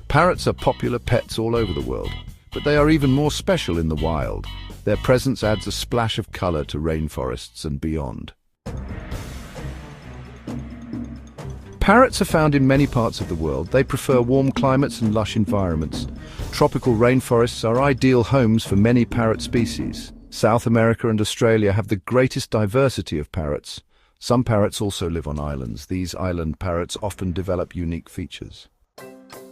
Parrots are popular pets all over the world, but they are even more special in the wild. Their presence adds a splash of color to rainforests and beyond. Parrots are found in many parts of the world. They prefer warm climates and lush environments. Tropical rainforests are ideal homes for many parrot species. South America and Australia have the greatest diversity of parrots. Some parrots also live on islands. These island parrots often develop unique features.